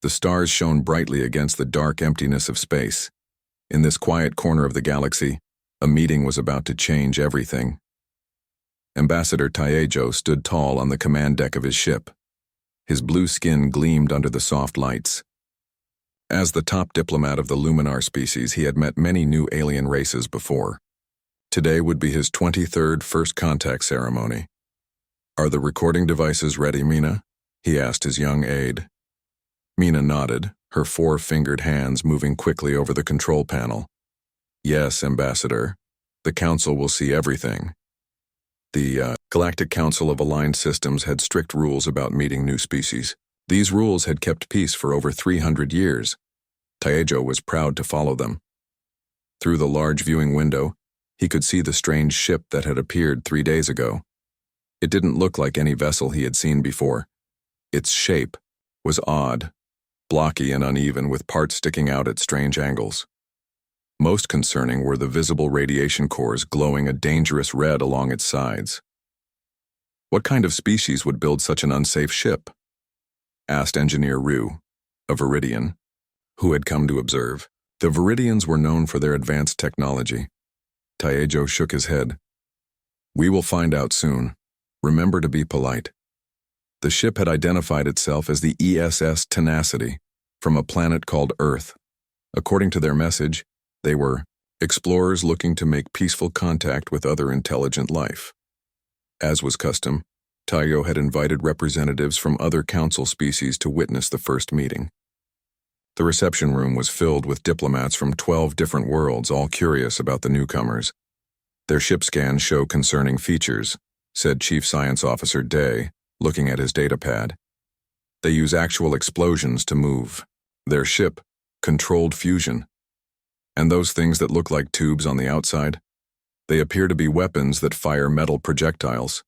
The stars shone brightly against the dark emptiness of space. In this quiet corner of the galaxy, a meeting was about to change everything. Ambassador Taejo stood tall on the command deck of his ship. His blue skin gleamed under the soft lights. As the top diplomat of the Luminar species, he had met many new alien races before. Today would be his 23rd first contact ceremony. "Are the recording devices ready, Mina?" he asked his young aide. Mina nodded, her four-fingered hands moving quickly over the control panel. "Yes, Ambassador. The Council will see everything." The Galactic Council of Aligned Systems had strict rules about meeting new species. These rules had kept peace for over 300 years. Taejo was proud to follow them. Through the large viewing window, he could see the strange ship that had appeared 3 days ago. It didn't look like any vessel he had seen before. Its shape was odd, blocky and uneven, with parts sticking out at strange angles. Most concerning were the visible radiation cores glowing a dangerous red along its sides. "What kind of species would build such an unsafe ship?" asked Engineer Ryu, a Viridian, who had come to observe. The Viridians were known for their advanced technology. Taejo shook his head. "We will find out soon. Remember to be polite." The ship had identified itself as the ESS Tenacity, from a planet called Earth. According to their message, they were explorers looking to make peaceful contact with other intelligent life. As was custom, Taejo had invited representatives from other council species to witness the first meeting. The reception room was filled with diplomats from 12 different worlds, all curious about the newcomers. "Their ship scans show concerning features," said Chief Science Officer Day, looking at his datapad. "They use actual explosions to move. Their ship, controlled fusion. And those things that look like tubes on the outside? They appear to be weapons that fire metal projectiles."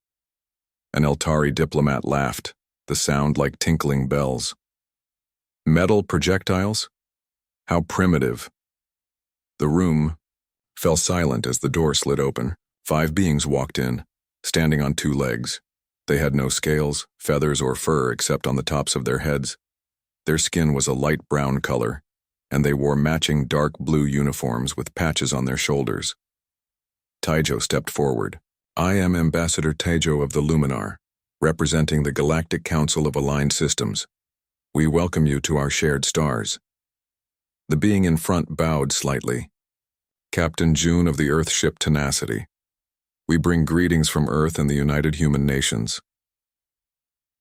An Eltari diplomat laughed, the sound like tinkling bells. "Metal projectiles? How primitive." The room fell silent as the door slid open. 5 beings walked in, standing on 2 legs. They had no scales, feathers, or fur except on the tops of their heads. Their skin was a light brown color, and they wore matching dark blue uniforms with patches on their shoulders. Taejo stepped forward. "I am Ambassador Taejo of the Luminar, representing the Galactic Council of Aligned Systems. We welcome you to our shared stars." The being in front bowed slightly. "Captain June of the Earth ship Tenacity. We bring greetings from Earth and the United Human Nations."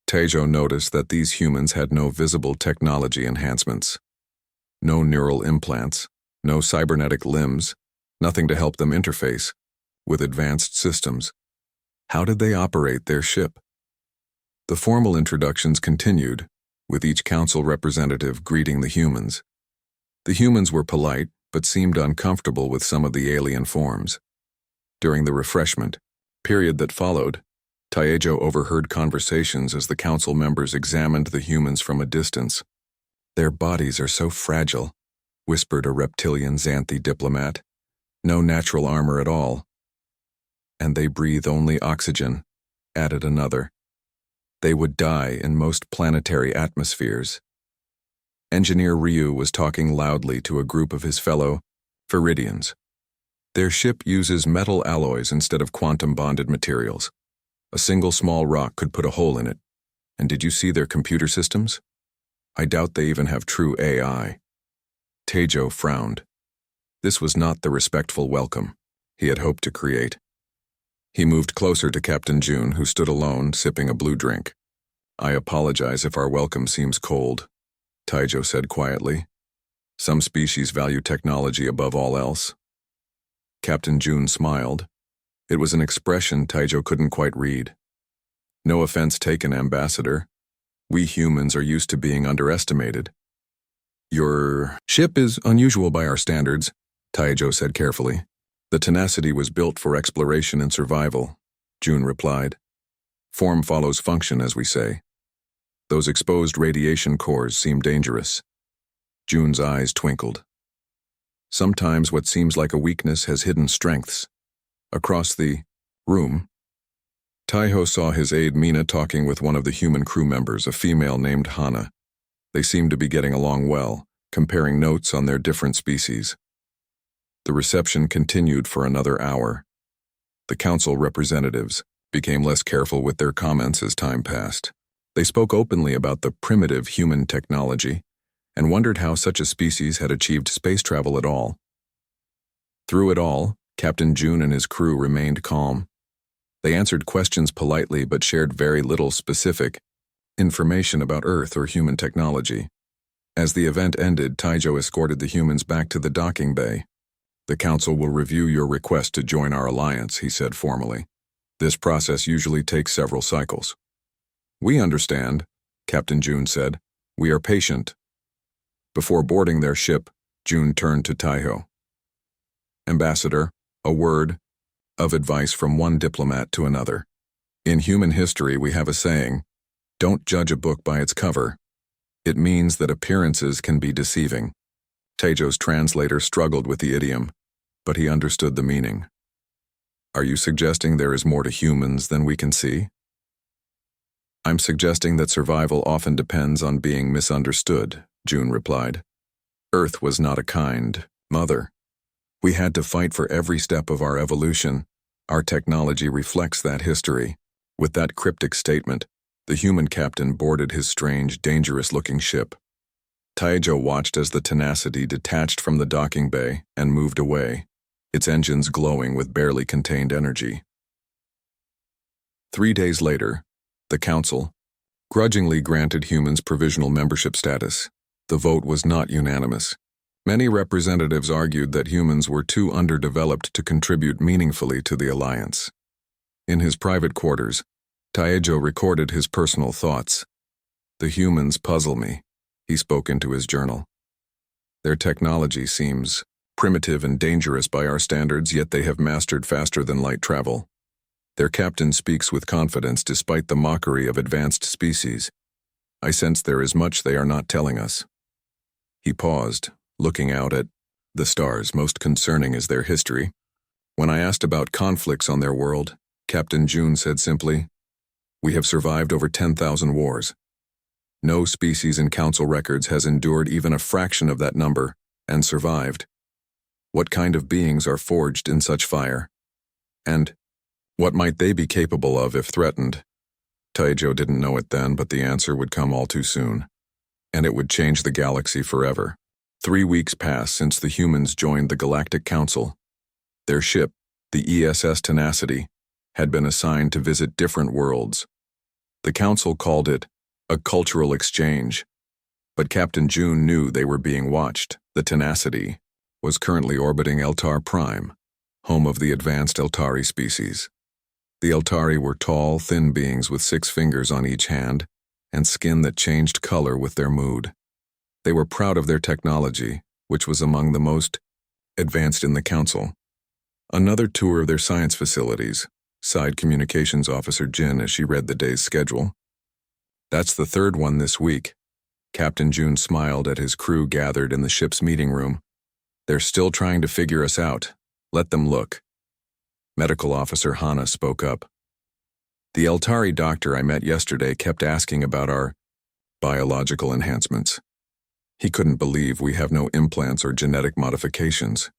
Taejo noticed that these humans had no visible technology enhancements. No neural implants, no cybernetic limbs, nothing to help them interface with advanced systems. How did they operate their ship? The formal introductions continued, with each council representative greeting the humans. The humans were polite, but seemed uncomfortable with some of the alien forms. During the refreshment period that followed, Taejo overheard conversations as the council members examined the humans from a distance. "Their bodies are so fragile," whispered a reptilian Xanthi diplomat. "No natural armor at all." "And they breathe only oxygen," added another. "They would die in most planetary atmospheres." Engineer Ryu was talking loudly to a group of his fellow Viridians. "Their ship uses metal alloys instead of quantum-bonded materials. A single small rock could put a hole in it. And did you see their computer systems? I doubt they even have true AI." Taejo frowned. This was not the respectful welcome he had hoped to create. He moved closer to Captain June, who stood alone, sipping a blue drink. "I apologize if our welcome seems cold," Taejo said quietly. "Some species value technology above all else." Captain June smiled. It was an expression Taejo couldn't quite read. "No offense taken, Ambassador. We humans are used to being underestimated." "Your ship is unusual by our standards," Taejo said carefully. "The Tenacity was built for exploration and survival," June replied. "Form follows function, as we say. Those exposed radiation cores seem dangerous." June's eyes twinkled. "Sometimes what seems like a weakness has hidden strengths." Across the room, Taejo saw his aide Mina talking with one of the human crew members, a female named Hana. They seemed to be getting along well, comparing notes on their different species. The reception continued for another hour. The council representatives became less careful with their comments as time passed. They spoke openly about the primitive human technology and wondered how such a species had achieved space travel at all. Through it all, Captain June and his crew remained calm. They answered questions politely but shared very little specific information about Earth or human technology. As the event ended, Taijo escorted the humans back to the docking bay. "The council will review your request to join our alliance," he said formally. "This process usually takes several cycles." "We understand," Captain June said. "We are patient." Before boarding their ship, June turned to Taiho. "Ambassador, a word of advice from one diplomat to another. In human history, we have a saying, 'Don't judge a book by its cover.' It means that appearances can be deceiving." Taijo's translator struggled with the idiom, but he understood the meaning. "Are you suggesting there is more to humans than we can see?" "I'm suggesting that survival often depends on being misunderstood," June replied. "Earth was not a kind mother. We had to fight for every step of our evolution. Our technology reflects that history." With that cryptic statement, the human captain boarded his strange, dangerous-looking ship. Taijo watched as the Tenacity detached from the docking bay and moved away, its engines glowing with barely contained energy. 3 days later, the Council grudgingly granted humans provisional membership status. The vote was not unanimous. Many representatives argued that humans were too underdeveloped to contribute meaningfully to the alliance. In his private quarters, Taijo recorded his personal thoughts. "The humans puzzle me," he spoke into his journal. "Their technology seems primitive and dangerous by our standards, yet they have mastered faster than light travel. Their captain speaks with confidence despite the mockery of advanced species. I sense there is much they are not telling us." He paused, looking out at the stars. Most concerning is their history. When I asked about conflicts on their world, Captain June said simply, "We have survived over 10,000 wars. No species in council records has endured even a fraction of that number and survived. What kind of beings are forged in such fire? And what might they be capable of if threatened?" Taijo didn't know it then, but the answer would come all too soon. And it would change the galaxy forever. 3 weeks passed since the humans joined the Galactic Council. Their ship, the ESS Tenacity, had been assigned to visit different worlds. The Council called it a cultural exchange, but Captain June knew they were being watched. The Tenacity was currently orbiting Eltar Prime, home of the advanced Eltari species. The Eltari were tall, thin beings with 6 fingers on each hand and skin that changed color with their mood. They were proud of their technology, which was among the most advanced in the Council. Another tour of their science facilities, sighed Communications Officer Jin as she read the day's schedule. "That's the 3rd one this week." Captain June smiled at his crew gathered in the ship's meeting room. "They're still trying to figure us out. Let them look." Medical Officer Hana spoke up. "The Eltari doctor I met yesterday kept asking about our biological enhancements. He couldn't believe we have no implants or genetic modifications."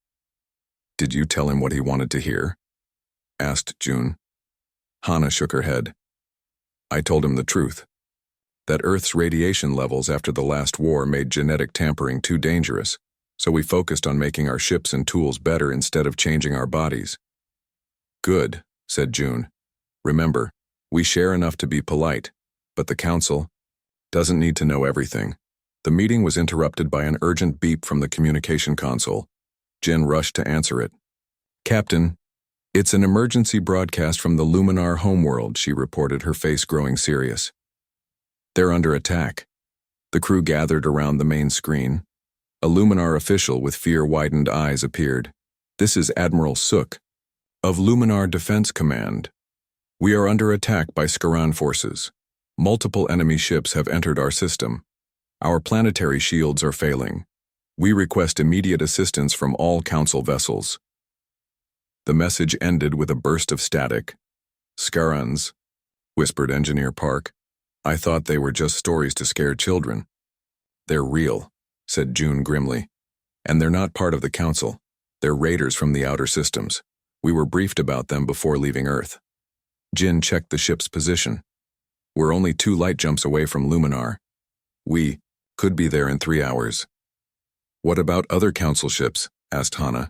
"Did you tell him what he wanted to hear?" asked June. Hana shook her head. "I told him the truth. That Earth's radiation levels after the last war made genetic tampering too dangerous, so we focused on making our ships and tools better instead of changing our bodies." "Good," said June. "Remember, we share enough to be polite, but the Council doesn't need to know everything." The meeting was interrupted by an urgent beep from the communication console. Jin rushed to answer it. "Captain, it's an emergency broadcast from the Luminar homeworld," she reported, her face growing serious. "They're under attack." The crew gathered around the main screen. A Luminar official with fear-widened eyes appeared. "This is Admiral Suk of Luminar Defense Command. We are under attack by Skaran forces. Multiple enemy ships have entered our system. Our planetary shields are failing. We request immediate assistance from all Council vessels." The message ended with a burst of static. "Skarans," whispered Engineer Park. "I thought they were just stories to scare children." They're real, said June grimly. And they're not part of the Council. They're raiders from the outer systems. We were briefed about them before leaving Earth. Jin checked the ship's position. We're only 2 light jumps away from Luminar. We could be there in 3 hours. What about other Council ships? Asked Hana.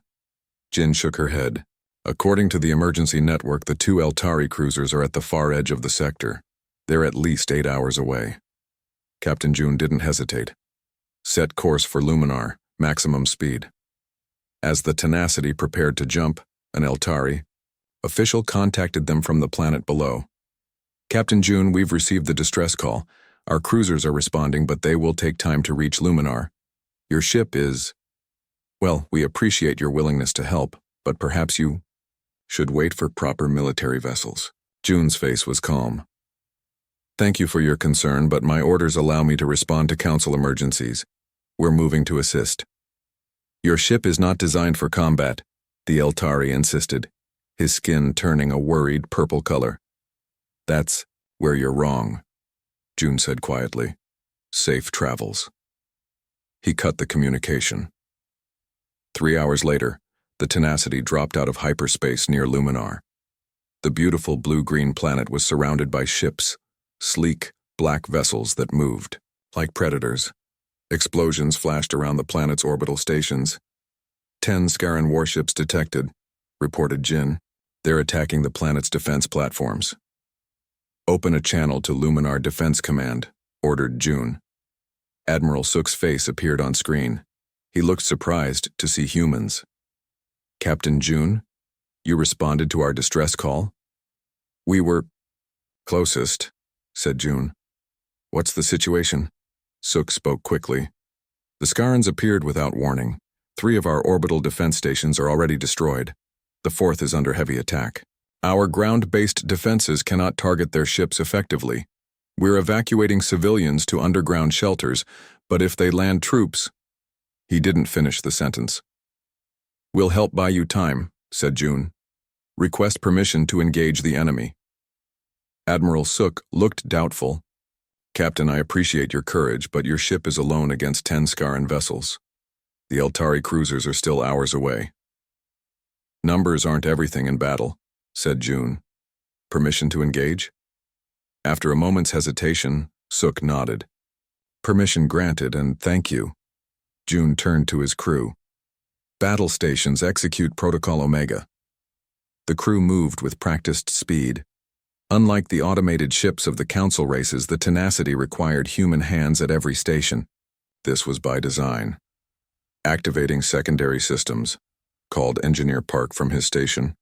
Jin shook her head. According to the emergency network, the 2 Eltari cruisers are at the far edge of the sector. They're at least 8 hours away. Captain June didn't hesitate. Set course for Luminar, maximum speed. As the Tenacity prepared to jump, an Eltari official contacted them from the planet below. Captain June, we've received the distress call. Our cruisers are responding, but they will take time to reach Luminar. Your ship is... Well, we appreciate your willingness to help, but perhaps you should wait for proper military vessels. June's face was calm. Thank you for your concern, but my orders allow me to respond to Council emergencies. We're moving to assist. Your ship is not designed for combat, the Eltari insisted, his skin turning a worried purple color. That's where you're wrong, June said quietly. Safe travels. He cut the communication. 3 hours later, the Tenacity dropped out of hyperspace near Luminar. The beautiful blue-green planet was surrounded by ships, sleek, black vessels that moved like predators. Explosions flashed around the planet's orbital stations. 10 Scaran warships detected, reported Jin. They're attacking the planet's defense platforms. Open a channel to Luminar Defense Command, ordered June. Admiral Sook's face appeared on screen. He looked surprised to see humans. Captain June, you responded to our distress call? We were closest, said June. What's the situation? Sook spoke quickly. The Scarans appeared without warning. 3 of our orbital defense stations are already destroyed. The 4th is under heavy attack. Our ground-based defenses cannot target their ships effectively. We're evacuating civilians to underground shelters, but if they land troops... He didn't finish the sentence. We'll help buy you time, said June. Request permission to engage the enemy. Admiral Sook looked doubtful. Captain, I appreciate your courage, but your ship is alone against 10 Scaran vessels. The Eltari cruisers are still hours away. Numbers aren't everything in battle, said June. Permission to engage? After a moment's hesitation, Sook nodded. Permission granted, and thank you. June turned to his crew. Battle stations execute Protocol Omega. The crew moved with practiced speed. Unlike the automated ships of the Council races, the Tenacity required human hands at every station. This was by design. Activating secondary systems, called Engineer Park from his station.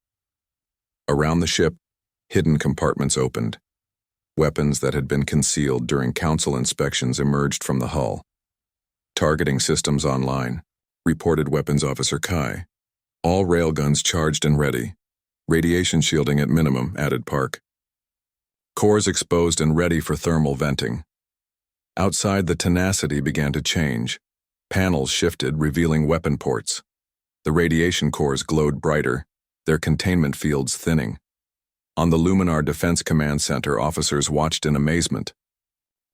Around the ship, hidden compartments opened. Weapons that had been concealed during Council inspections emerged from the hull. Targeting systems online, reported Weapons Officer Kai. All railguns charged and ready. Radiation shielding at minimum, added Park. Cores exposed and ready for thermal venting. Outside, the Tenacity began to change. Panels shifted, revealing weapon ports. The radiation cores glowed brighter, their containment fields thinning. On the Luminar Defense Command Center, officers watched in amazement.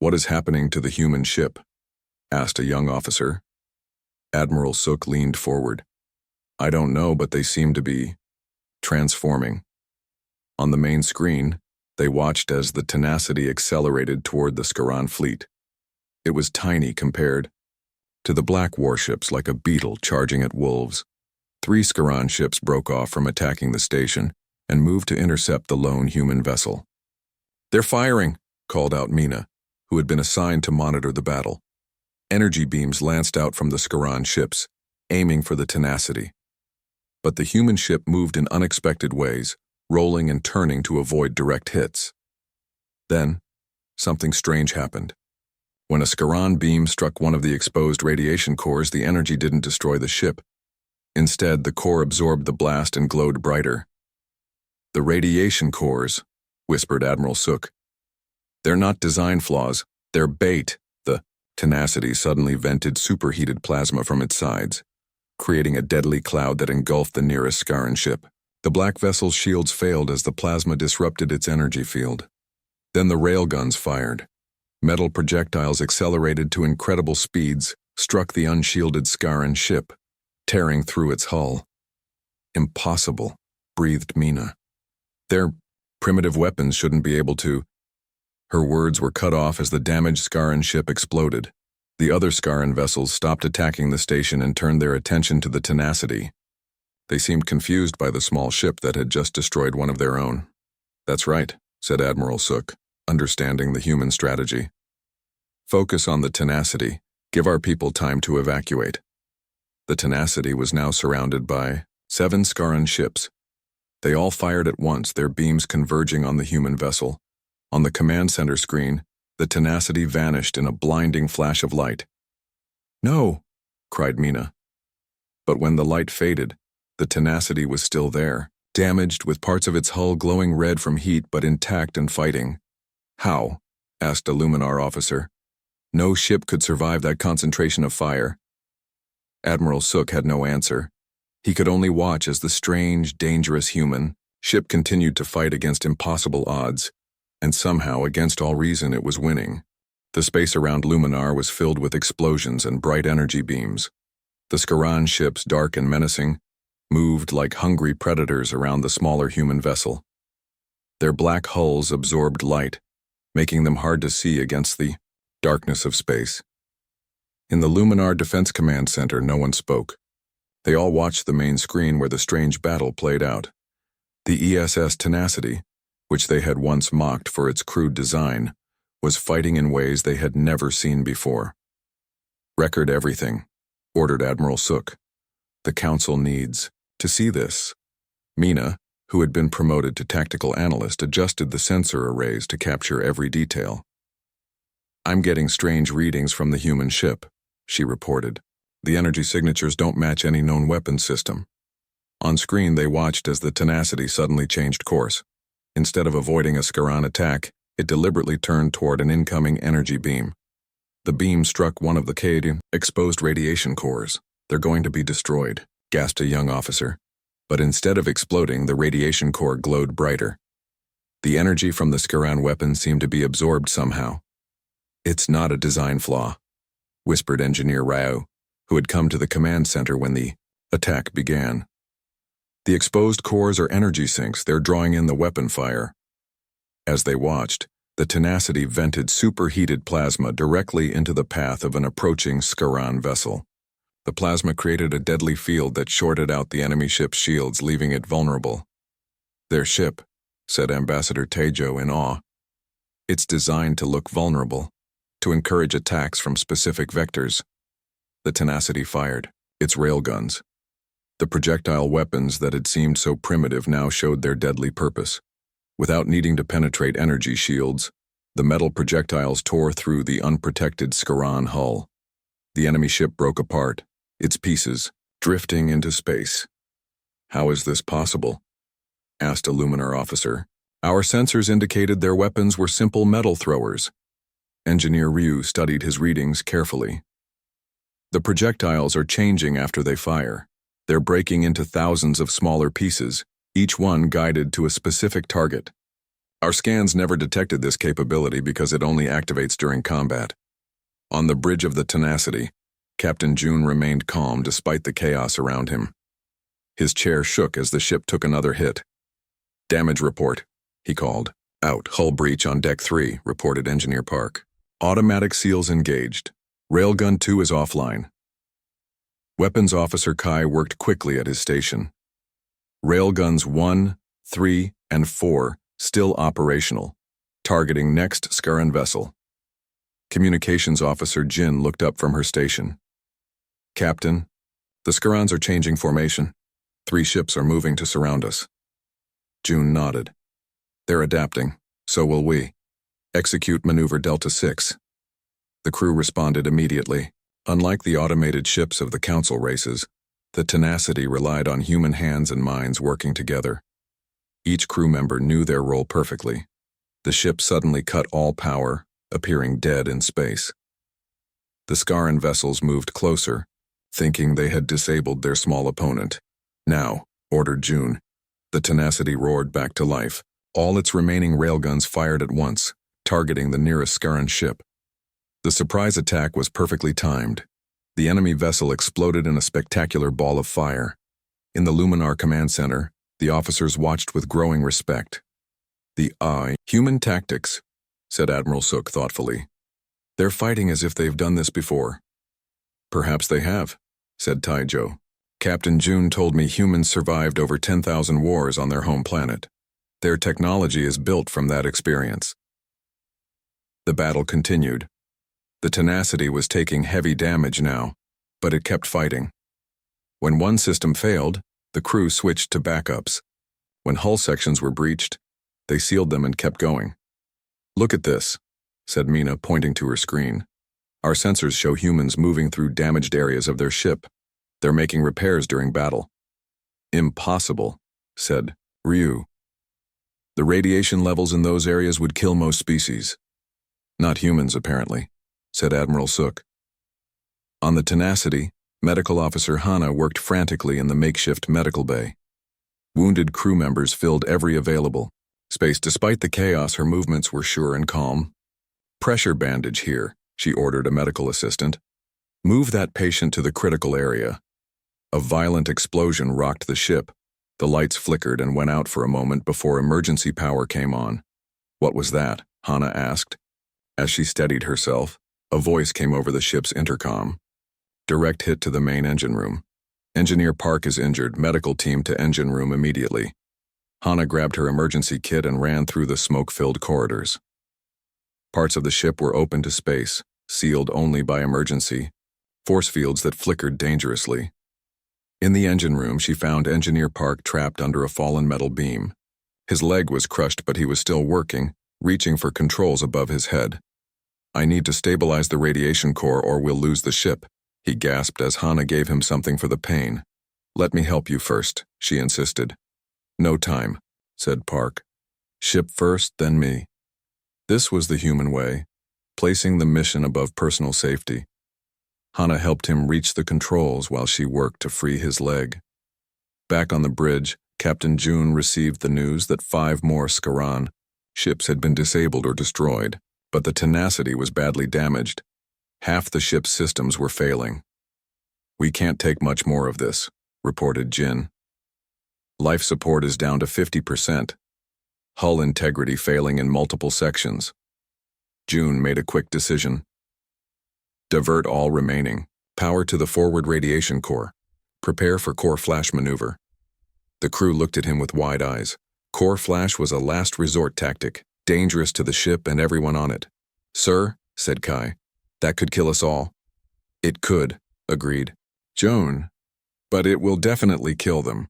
What is happening to the human ship? Asked a young officer. Admiral Sook leaned forward. I don't know, but they seem to be transforming. On the main screen, they watched as the Tenacity accelerated toward the Scaran fleet. It was tiny compared to the black warships, like a beetle charging at wolves. 3 Scaran ships broke off from attacking the station and moved to intercept the lone human vessel. They're firing, called out Mina, who had been assigned to monitor the battle. Energy beams lanced out from the Scaran ships, aiming for the Tenacity. But the human ship moved in unexpected ways, rolling and turning to avoid direct hits. Then, something strange happened. When a Scaran beam struck one of the exposed radiation cores, the energy didn't destroy the ship. Instead, the core absorbed the blast and glowed brighter. The radiation cores, whispered Admiral Sook. They're not design flaws, they're bait. The Tenacity suddenly vented superheated plasma from its sides, creating a deadly cloud that engulfed the nearest Scaran ship. The black vessel's shields failed as the plasma disrupted its energy field. Then the railguns fired. Metal projectiles accelerated to incredible speeds, struck the unshielded Skaran ship, tearing through its hull. Impossible, breathed Mina. Their primitive weapons shouldn't be able to. Her words were cut off as the damaged Skaran ship exploded. The other Skaran vessels stopped attacking the station and turned their attention to the Tenacity. They seemed confused by the small ship that had just destroyed one of their own. That's right, said Admiral Sook, understanding the human strategy. Focus on the Tenacity. Give our people time to evacuate. The Tenacity was now surrounded by 7 Skaran ships. They all fired at once, their beams converging on the human vessel. On the command center screen, the Tenacity vanished in a blinding flash of light. No, cried Mina. But when the light faded, the Tenacity was still there, damaged with parts of its hull glowing red from heat but intact and fighting. How? Asked a Luminar officer. No ship could survive that concentration of fire. Admiral Sook had no answer. He could only watch as the strange, dangerous human ship continued to fight against impossible odds, and somehow, against all reason, it was winning. The space around Luminar was filled with explosions and bright energy beams. The Skaran ships, dark and menacing, moved like hungry predators around the smaller human vessel. Their black hulls absorbed light, making them hard to see against the darkness of space. In the Luminar Defense Command Center, no one spoke. They all watched the main screen where the strange battle played out. The ESS Tenacity, which they had once mocked for its crude design, was fighting in ways they had never seen before. Record everything, ordered Admiral Sook. The Council needs to see this. Mina, who had been promoted to tactical analyst, adjusted the sensor arrays to capture every detail. I'm getting strange readings from the human ship, she reported. The energy signatures don't match any known weapon system. On screen, they watched as the Tenacity suddenly changed course. Instead of avoiding a Skaran attack, it deliberately turned toward an incoming energy beam. The beam struck one of the Cadian exposed radiation cores. They're going to be destroyed, gasped a young officer. But instead of exploding, the radiation core glowed brighter. The energy from the Skaran weapon seemed to be absorbed somehow. It's not a design flaw, whispered Engineer Rao, who had come to the command center when the attack began. The exposed cores are energy sinks. They're drawing in the weapon fire. As they watched, the Tenacity vented superheated plasma directly into the path of an approaching Skaran vessel. The plasma created a deadly field that shorted out the enemy ship's shields, leaving it vulnerable. Their ship, said Ambassador Tejo in awe. It's designed to look vulnerable, to encourage attacks from specific vectors. The Tenacity fired its railguns. The projectile weapons that had seemed so primitive now showed their deadly purpose. Without needing to penetrate energy shields, the metal projectiles tore through the unprotected Skaran hull. The enemy ship broke apart, its pieces drifting into space. How is this possible? Asked a Luminar officer. Our sensors indicated their weapons were simple metal throwers. Engineer Ryu studied his readings carefully. The projectiles are changing after they fire. They're breaking into thousands of smaller pieces, each one guided to a specific target. Our scans never detected this capability because it only activates during combat. On the bridge of the Tenacity, Captain June remained calm despite the chaos around him. His chair shook as the ship took another hit. Damage report, he called. Out, hull breach on Deck 3, reported Engineer Park. Automatic seals engaged. Railgun 2 is offline. Weapons Officer Kai worked quickly at his station. Railguns 1, 3, and 4 still operational, targeting next Skaran vessel. Communications Officer Jin looked up from her station. Captain, the Skarans are changing formation. 3 ships are moving to surround us. June nodded. They're adapting, so will we. Execute Maneuver Delta 6. The crew responded immediately. Unlike the automated ships of the Council races, the Tenacity relied on human hands and minds working together. Each crew member knew their role perfectly. The ship suddenly cut all power, appearing dead in space. The Skaran vessels moved closer, thinking they had disabled their small opponent. Now, ordered June. The Tenacity roared back to life. All its remaining railguns fired at once, targeting the nearest Skaran ship. The surprise attack was perfectly timed. The enemy vessel exploded in a spectacular ball of fire. In the Luminar Command Center, the officers watched with growing respect. Human tactics, said Admiral Sook thoughtfully. They're fighting as if they've done this before. Perhaps they have, said Taijo. Captain June told me humans survived over 10,000 wars on their home planet. Their technology is built from that experience. The battle continued. The Tenacity was taking heavy damage now, but it kept fighting. When one system failed, the crew switched to backups. When hull sections were breached, they sealed them and kept going. Look at this, said Mina, pointing to her screen. Our sensors show humans moving through damaged areas of their ship. They're making repairs during battle. Impossible, said Ryu. The radiation levels in those areas would kill most species. Not humans, apparently, said Admiral Sook. On the Tenacity, Medical Officer Hana worked frantically in the makeshift medical bay. Wounded crew members filled every available space. Despite the chaos, her movements were sure and calm. Pressure bandage here, she ordered a medical assistant. Move that patient to the critical area. A violent explosion rocked the ship. The lights flickered and went out for a moment before emergency power came on. What was that? Hana asked. As she steadied herself, a voice came over the ship's intercom. Direct hit to the main engine room. Engineer Park is injured. Medical team to engine room immediately. Hana grabbed her emergency kit and ran through the smoke-filled corridors. Parts of the ship were open to space, sealed only by emergency, force fields that flickered dangerously. In the engine room, she found Engineer Park trapped under a fallen metal beam. His leg was crushed, but he was still working, reaching for controls above his head. I need to stabilize the radiation core or we'll lose the ship, he gasped as Hana gave him something for the pain. Let me help you first, she insisted. No time, said Park. Ship first, then me. This was the human way, placing the mission above personal safety. Hana helped him reach the controls while she worked to free his leg. Back on the bridge, Captain June received the news that 5 more Skaran ships had been disabled or destroyed, but the Tenacity was badly damaged. Half the ship's systems were failing. We can't take much more of this, reported Jin. Life support is down to 50%. Hull integrity failing in multiple sections. June made a quick decision. Divert all remaining. Power to the forward radiation core. Prepare for core flash maneuver. The crew looked at him with wide eyes. Core flash was a last resort tactic, dangerous to the ship and everyone on it. Sir, said Kai, that could kill us all. It could, agreed Joan, but it will definitely kill them,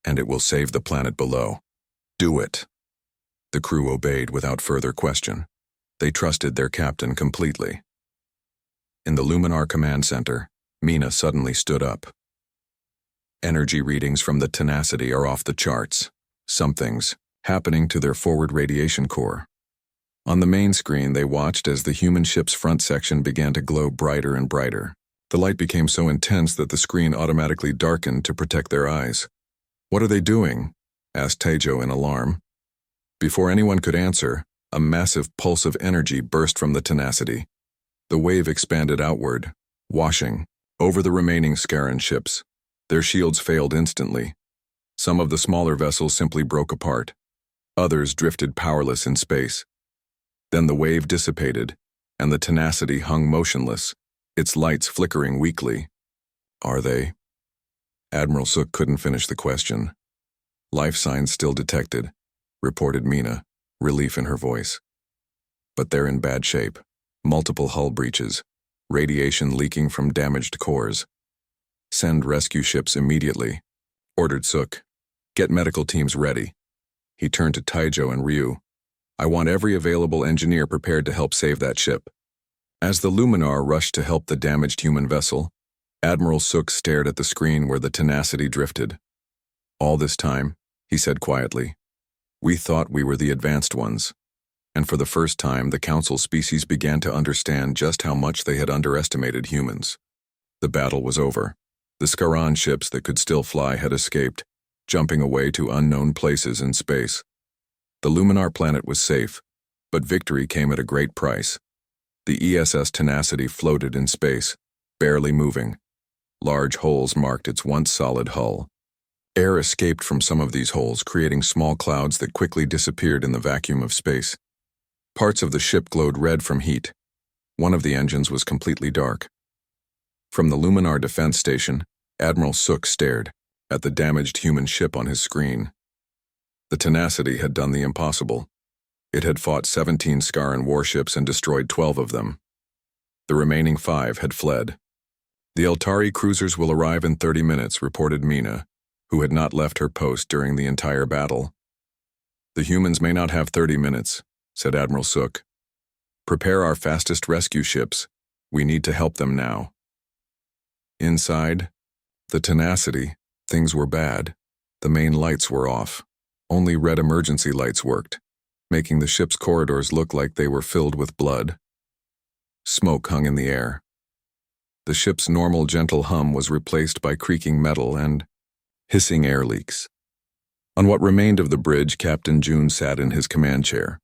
and it will save the planet below. Do it. The crew obeyed without further question. They trusted their captain completely. In the Luminar Command Center, Mina suddenly stood up. Energy readings from the Tenacity are off the charts. Something's happening to their forward radiation core. On the main screen, they watched as the human ship's front section began to glow brighter and brighter. The light became so intense that the screen automatically darkened to protect their eyes. What are they doing? Asked Taijo in alarm. Before anyone could answer, a massive pulse of energy burst from the Tenacity. The wave expanded outward, washing over the remaining Skaran ships. Their shields failed instantly. Some of the smaller vessels simply broke apart. Others drifted powerless in space. Then the wave dissipated, and the Tenacity hung motionless, its lights flickering weakly. Are they? Admiral Sook couldn't finish the question. Life signs still detected, reported Mina, relief in her voice. But they're in bad shape. Multiple hull breaches, radiation leaking from damaged cores. Send rescue ships immediately, ordered Sook. Get medical teams ready. He turned to Taijo and Ryu. I want every available engineer prepared to help save that ship. As the Luminar rushed to help the damaged human vessel, Admiral Sook stared at the screen where the Tenacity drifted. All this time, he said quietly, we thought we were the advanced ones. And for the first time, the Council species began to understand just how much they had underestimated humans. The battle was over. The Skaran ships that could still fly had escaped, jumping away to unknown places in space. The Luminar planet was safe, but victory came at a great price. The ESS Tenacity floated in space, barely moving. Large holes marked its once solid hull. Air escaped from some of these holes, creating small clouds that quickly disappeared in the vacuum of space. Parts of the ship glowed red from heat. One of the engines was completely dark. From the Luminar defense station, Admiral Sook stared at the damaged human ship on his screen. The Tenacity had done the impossible. It had fought 17 Scaran warships and destroyed 12 of them. The remaining 5 had fled. The Eltari cruisers will arrive in 30 minutes, reported Mina, who had not left her post during the entire battle. The humans may not have 30 minutes, said Admiral Sook. Prepare our fastest rescue ships. We need to help them now. Inside the Tenacity, things were bad. The main lights were off. Only red emergency lights worked, making the ship's corridors look like they were filled with blood. Smoke hung in the air. The ship's normal gentle hum was replaced by creaking metal and hissing air leaks. On what remained of the bridge, Captain June sat in his command chair.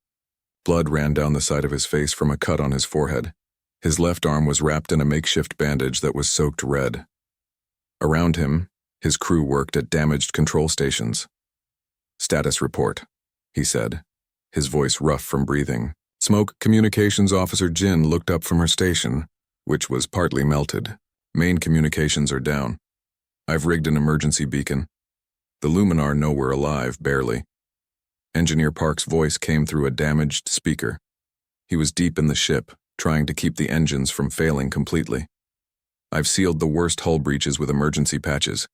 Blood ran down the side of his face from a cut on his forehead. His left arm was wrapped in a makeshift bandage that was soaked red. Around him, his crew worked at damaged control stations. "Status report," he said, his voice rough from breathing. Smoke Communications Officer Jin looked up from her station, which was partly melted. "Main communications are down. I've rigged an emergency beacon. The Luminar know we're alive, barely." Engineer Park's voice came through a damaged speaker. He was deep in the ship, trying to keep the engines from failing completely. "I've sealed the worst hull breaches with emergency patches.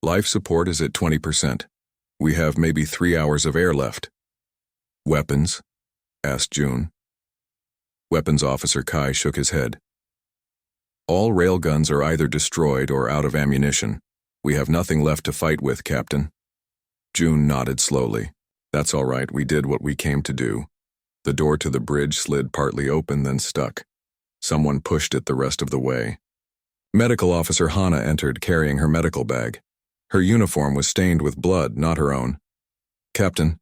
Life support is at 20%. We have maybe 3 hours of air left." "Weapons?" asked June. Weapons Officer Kai shook his head. "All railguns are either destroyed or out of ammunition. We have nothing left to fight with, Captain." June nodded slowly. "That's all right, we did what we came to do." The door to the bridge slid partly open, then stuck. Someone pushed it the rest of the way. Medical Officer Hana entered, carrying her medical bag. Her uniform was stained with blood, not her own. "Captain,"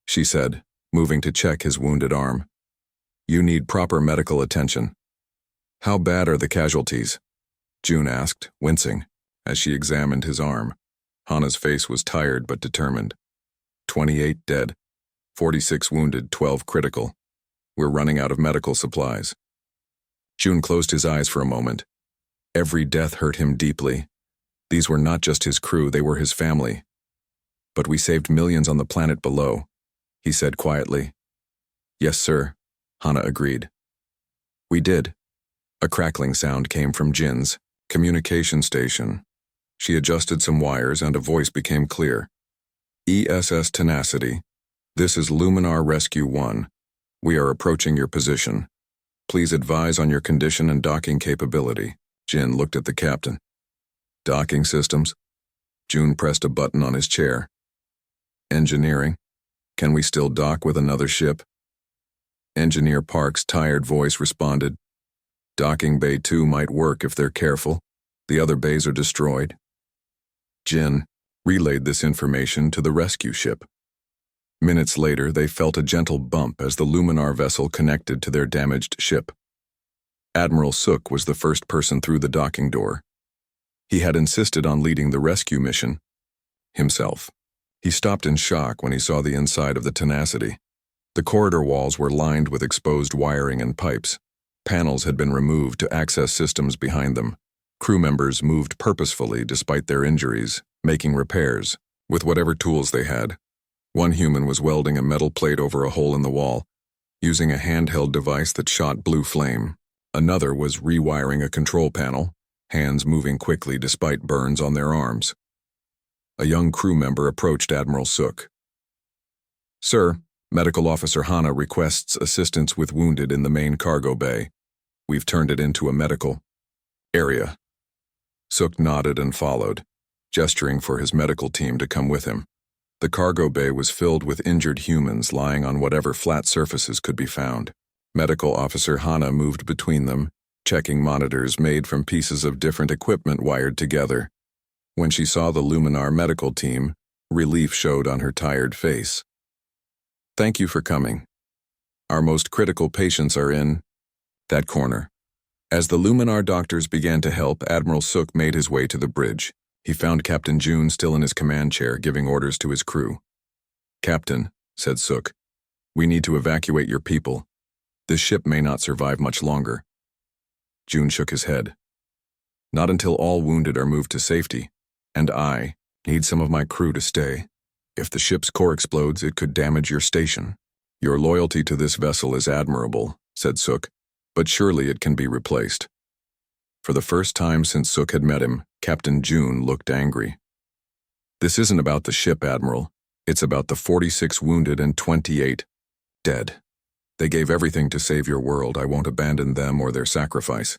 she said, moving to check his wounded arm. "You need proper medical attention." "How bad are the casualties?" June asked, wincing, as she examined his arm. Hana's face was tired but determined. 28 dead, 46 wounded, 12 critical. We're running out of medical supplies." June closed his eyes for a moment. Every death hurt him deeply. These were not just his crew, they were his family. "But we saved millions on the planet below," he said quietly. "Yes, sir," Hana agreed. "We did." A crackling sound came from Jin's communication station. She adjusted some wires and a voice became clear. "ESS Tenacity. This is Luminar Rescue 1. We are approaching your position. Please advise on your condition and docking capability." Jin looked at the captain. "Docking systems?" June pressed a button on his chair. "Engineering? Can we still dock with another ship?" Engineer Park's tired voice responded. "Docking Bay 2 might work if they're careful. The other bays are destroyed." Jin relayed this information to the rescue ship. Minutes later, they felt a gentle bump as the Luminar vessel connected to their damaged ship. Admiral Sook was the first person through the docking door. He had insisted on leading the rescue mission himself. He stopped in shock when he saw the inside of the Tenacity. The corridor walls were lined with exposed wiring and pipes. Panels had been removed to access systems behind them. Crew members moved purposefully despite their injuries, making repairs with whatever tools they had. One human was welding a metal plate over a hole in the wall, using a handheld device that shot blue flame. Another was rewiring a control panel, hands moving quickly despite burns on their arms. A young crew member approached Admiral Sook. "Sir, Medical Officer Hana requests assistance with wounded in the main cargo bay. We've turned it into a medical area." Sook nodded and followed, gesturing for his medical team to come with him. The cargo bay was filled with injured humans lying on whatever flat surfaces could be found. Medical Officer Hana moved between them, checking monitors made from pieces of different equipment wired together. When she saw the Luminar medical team, relief showed on her tired face. "Thank you for coming. Our most critical patients are in..." That corner. As the Luminar doctors began to help, Admiral Sook made his way to the bridge. He found Captain June still in his command chair, giving orders to his crew. "Captain," said Sook, "we need to evacuate your people. This ship may not survive much longer." June shook his head. "Not until all wounded are moved to safety, and I need some of my crew to stay. If the ship's core explodes, it could damage your station." "Your loyalty to this vessel is admirable," said Sook, "but surely it can be replaced." For the first time since Sook had met him, Captain June looked angry. "This isn't about the ship, Admiral. It's about the 46 wounded and 28 dead. They gave everything to save your world. I won't abandon them or their sacrifice."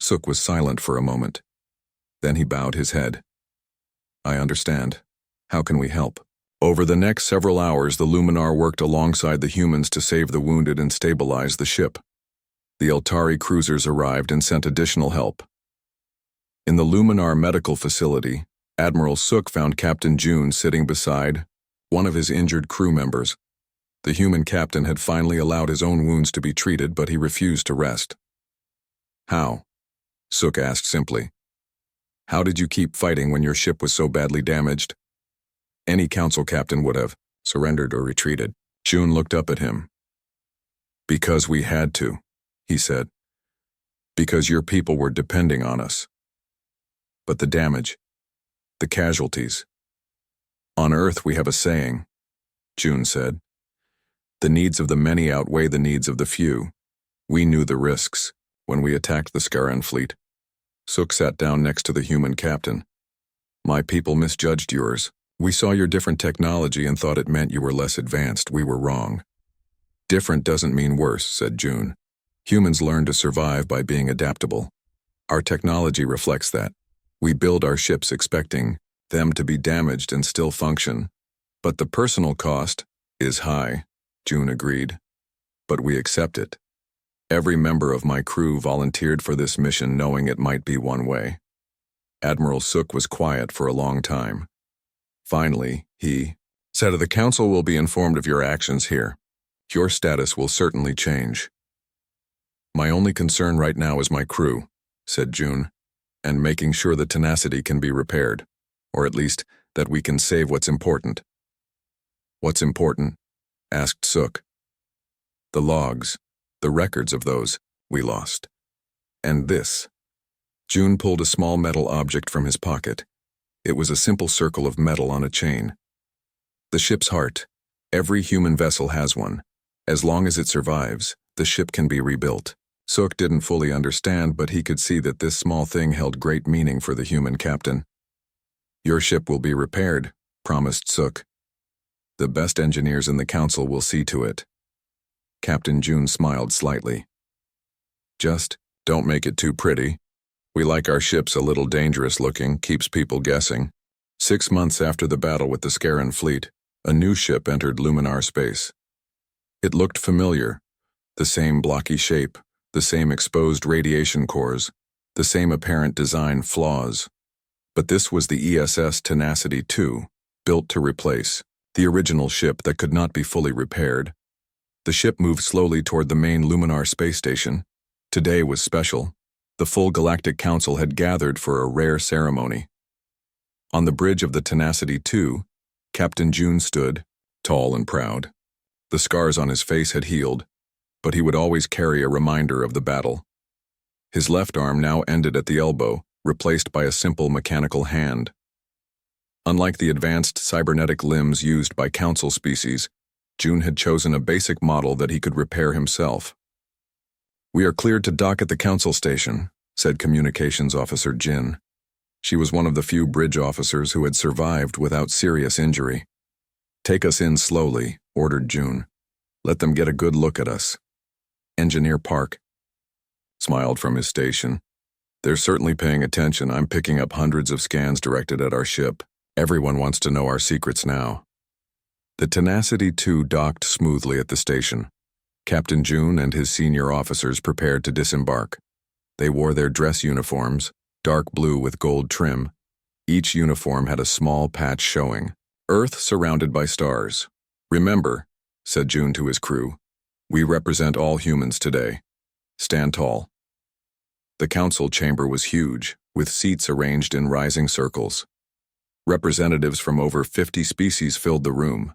Sook was silent for a moment. Then he bowed his head. "I understand. How can we help?" Over the next several hours, the Luminar worked alongside the humans to save the wounded and stabilize the ship. The Eltari cruisers arrived and sent additional help. In the Luminar medical facility, Admiral Sook found Captain June sitting beside one of his injured crew members. The human captain had finally allowed his own wounds to be treated, but he refused to rest. "How?" Sook asked simply. "How did you keep fighting when your ship was so badly damaged?" Any council captain would have surrendered or retreated. June looked up at him. "Because we had to," he said. "Because your people were depending on us." "But the damage, the casualties." "On Earth we have a saying," June said. "The needs of the many outweigh the needs of the few. We knew the risks when we attacked the Scaran fleet." Sook sat down next to the human captain. "My people misjudged yours. We saw your different technology and thought it meant you were less advanced. We were wrong." "Different doesn't mean worse," said June. "Humans learn to survive by being adaptable. Our technology reflects that. We build our ships expecting them to be damaged and still function. But the personal cost is high," June agreed. "But we accept it. Every member of my crew volunteered for this mission knowing it might be one way." Admiral Sook was quiet for a long time. Finally, he said, "The council will be informed of your actions here. Your status will certainly change." "My only concern right now is my crew," said June, "and making sure the tenacity can be repaired, or at least that we can save what's important." "What's important?" asked Sook. "The logs, the records of those we lost. And this." June pulled a small metal object from his pocket. It was a simple circle of metal on a chain. "The ship's heart. Every human vessel has one. As long as it survives, the ship can be rebuilt." Sook didn't fully understand, but he could see that this small thing held great meaning for the human captain. "Your ship will be repaired," promised Sook. "The best engineers in the council will see to it." Captain June smiled slightly. "Just don't make it too pretty. We like our ships a little dangerous looking, keeps people guessing." 6 months after the battle with the Scaran fleet, a new ship entered Luminar space. It looked familiar. The same blocky shape, the same exposed radiation cores, the same apparent design flaws. But this was the ESS Tenacity II, built to replace the original ship that could not be fully repaired. The ship moved slowly toward the main Luminar space station. Today was special. The full Galactic Council had gathered for a rare ceremony. On the bridge of the Tenacity II, Captain June stood, tall and proud. The scars on his face had healed, but he would always carry a reminder of the battle. His left arm now ended at the elbow, replaced by a simple mechanical hand. Unlike the advanced cybernetic limbs used by Council species, June had chosen a basic model that he could repair himself. "We are cleared to dock at the Council station," said Communications Officer Jin. She was one of the few bridge officers who had survived without serious injury. "Take us in slowly," ordered June. "Let them get a good look at us." Engineer Park smiled from his station. "They're certainly paying attention. I'm picking up hundreds of scans directed at our ship. Everyone wants to know our secrets now." The Tenacity II docked smoothly at the station. Captain June and his senior officers prepared to disembark. They wore their dress uniforms, dark blue with gold trim. Each uniform had a small patch showing, Earth surrounded by stars. "Remember," said June to his crew, "we represent all humans today. Stand tall. The council chamber was huge, with seats arranged in rising circles. Representatives from over 50 species filled the room.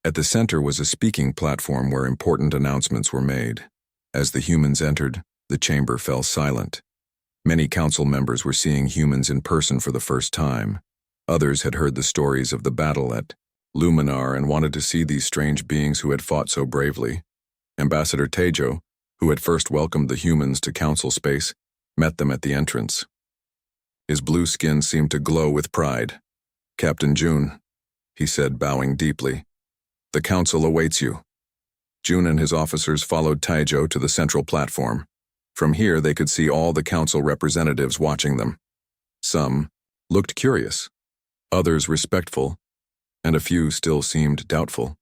At the center was a speaking platform where important announcements were made. As the humans entered, the chamber fell silent. Many council members were seeing humans in person for the first time. Others had heard the stories of the battle at Luminar and wanted to see these strange beings who had fought so bravely. Ambassador Tejo, who had first welcomed the humans to council space, met them at the entrance. His blue skin seemed to glow with pride. "Captain June," he said, bowing deeply, "the council awaits you." June and his officers followed Tejo to the central platform. From here they could see all the council representatives watching them. Some looked curious, others respectful, and a few still seemed doubtful.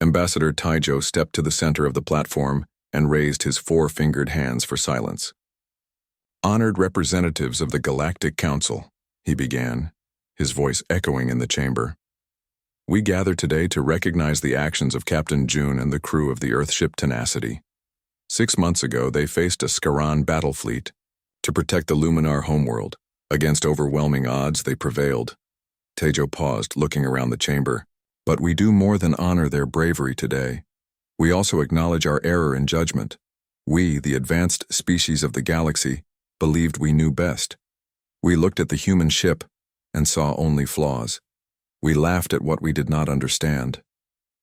Ambassador Tejo stepped to the center of the platform and raised his four-fingered hands for silence. "Honored representatives of the Galactic Council," he began, his voice echoing in the chamber. "We gather today to recognize the actions of Captain June and the crew of the Earthship Tenacity. 6 months ago, they faced a Skaran battle fleet to protect the Luminar homeworld. Against overwhelming odds, they prevailed." Tejo paused, looking around the chamber. "But we do more than honor their bravery today. We also acknowledge our error in judgment. We, the advanced species of the galaxy, believed we knew best. We looked at the human ship and saw only flaws. We laughed at what we did not understand."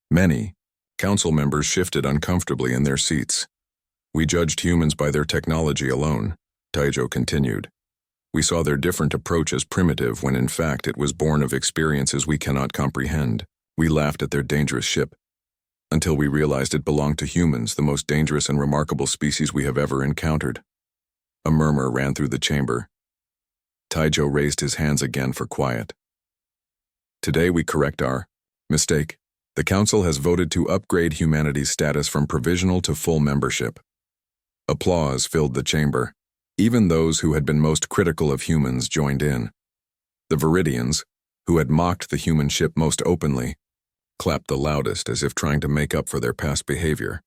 Many council members shifted uncomfortably in their seats. "We judged humans by their technology alone," Tejo continued. "We saw their different approach as primitive when in fact it was born of experiences we cannot comprehend. We laughed at their dangerous ship, until we realized it belonged to humans, the most dangerous and remarkable species we have ever encountered." A murmur ran through the chamber. Tejo raised his hands again for quiet. "Today we correct our mistake. The Council has voted to upgrade humanity's status from provisional to full membership." Applause filled the chamber. Even those who had been most critical of humans joined in. The Viridians, who had mocked the human ship most openly, clapped the loudest as if trying to make up for their past behavior.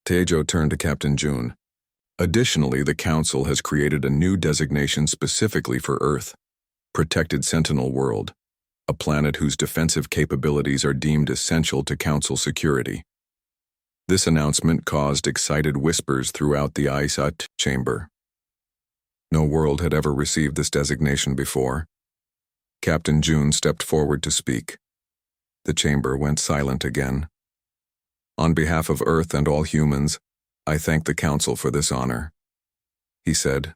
Tejo turned to Captain June. "Additionally, the Council has created a new designation specifically for Earth, Protected Sentinel World, a planet whose defensive capabilities are deemed essential to Council security." This announcement caused excited whispers throughout the ISAT chamber. No world had ever received this designation before. Captain June stepped forward to speak. The chamber went silent again. "On behalf of Earth and all humans, I thank the Council for this honor," he said.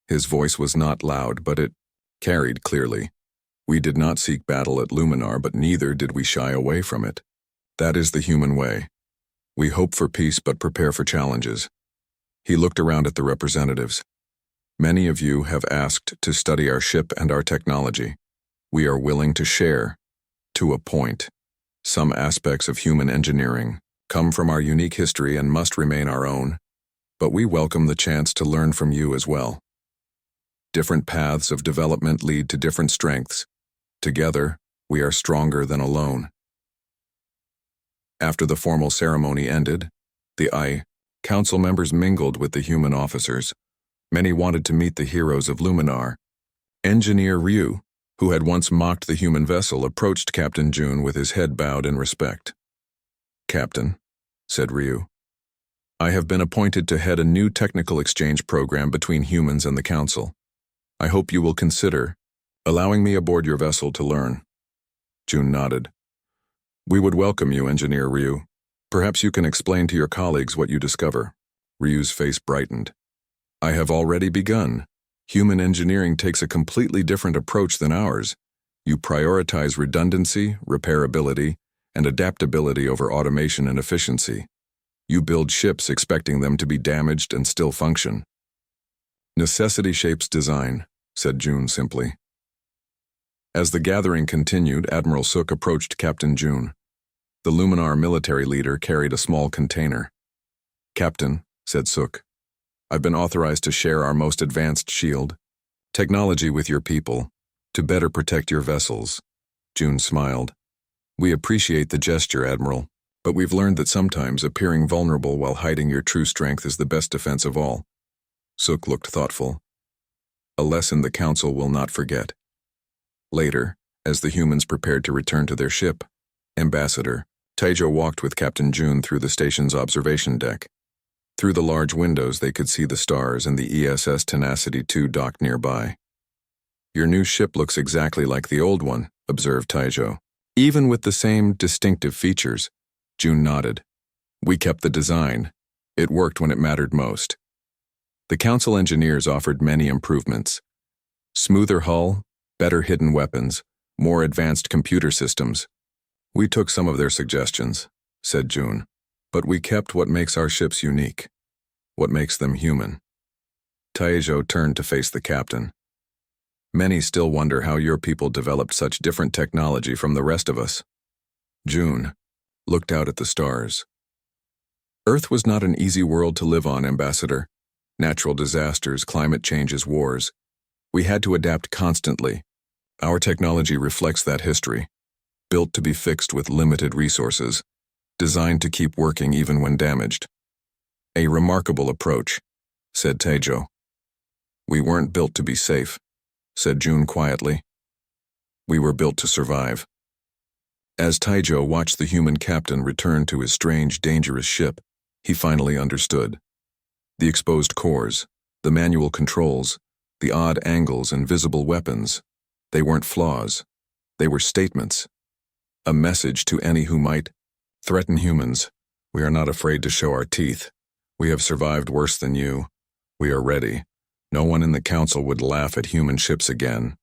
His voice was not loud, but it carried clearly. "We did not seek battle at Luminar, but neither did we shy away from it. That is the human way. We hope for peace but prepare for challenges." He looked around at the representatives. "Many of you have asked to study our ship and our technology. We are willing to share, to a point. Some aspects of human engineering come from our unique history and must remain our own, but we welcome the chance to learn from you as well. Different paths of development lead to different strengths. Together, we are stronger than alone." After the formal ceremony ended, the Council members mingled with the human officers. Many wanted to meet the heroes of Luminar. Engineer Ryu, who had once mocked the human vessel, approached Captain June with his head bowed in respect. "Captain," said Ryu, "I have been appointed to head a new technical exchange program between humans and the Council. I hope you will consider allowing me aboard your vessel to learn." June nodded. "We would welcome you, Engineer Ryu. Perhaps you can explain to your colleagues what you discover." Ryu's face brightened. "I have already begun. Human engineering takes a completely different approach than ours. You prioritize redundancy, repairability, and adaptability over automation and efficiency. You build ships expecting them to be damaged and still function." "Necessity shapes design," said June simply. As the gathering continued, Admiral Sook approached Captain June. The Luminar military leader carried a small container. "Captain," said Sook, "I've been authorized to share our most advanced shield technology with your people to better protect your vessels." June smiled. "We appreciate the gesture, Admiral. But we've learned that sometimes appearing vulnerable while hiding your true strength is the best defense of all. Suk looked thoughtful. A lesson the council will not forget. Later, as the humans prepared to return to their ship, Ambassador Taejo walked with Captain June through the station's observation deck. Through the large windows they could see the stars and the ESS Tenacity 2 docked nearby. "Your new ship looks exactly like the old one," observed Taejo. "Even with the same distinctive features." June nodded. "We kept the design. It worked when it mattered most." The council engineers offered many improvements. Smoother hull, better hidden weapons, more advanced computer systems. "We took some of their suggestions," said June, "but we kept what makes our ships unique, what makes them human." Taejo turned to face the captain. "Many still wonder how your people developed such different technology from the rest of us." June looked out at the stars. "Earth was not an easy world to live on, Ambassador. Natural disasters, climate changes, wars. We had to adapt constantly. Our technology reflects that history, built to be fixed with limited resources, designed to keep working even when damaged." "A remarkable approach," said Taejo. "We weren't built to be safe," said June quietly. "We were built to survive." As Taejo watched the human captain return to his strange, dangerous ship, he finally understood. The exposed cores, the manual controls, the odd angles and visible weapons, they weren't flaws. They were statements. A message to any who might threaten humans. "We are not afraid to show our teeth. We have survived worse than you. We are ready. No one in the council would laugh at human ships again.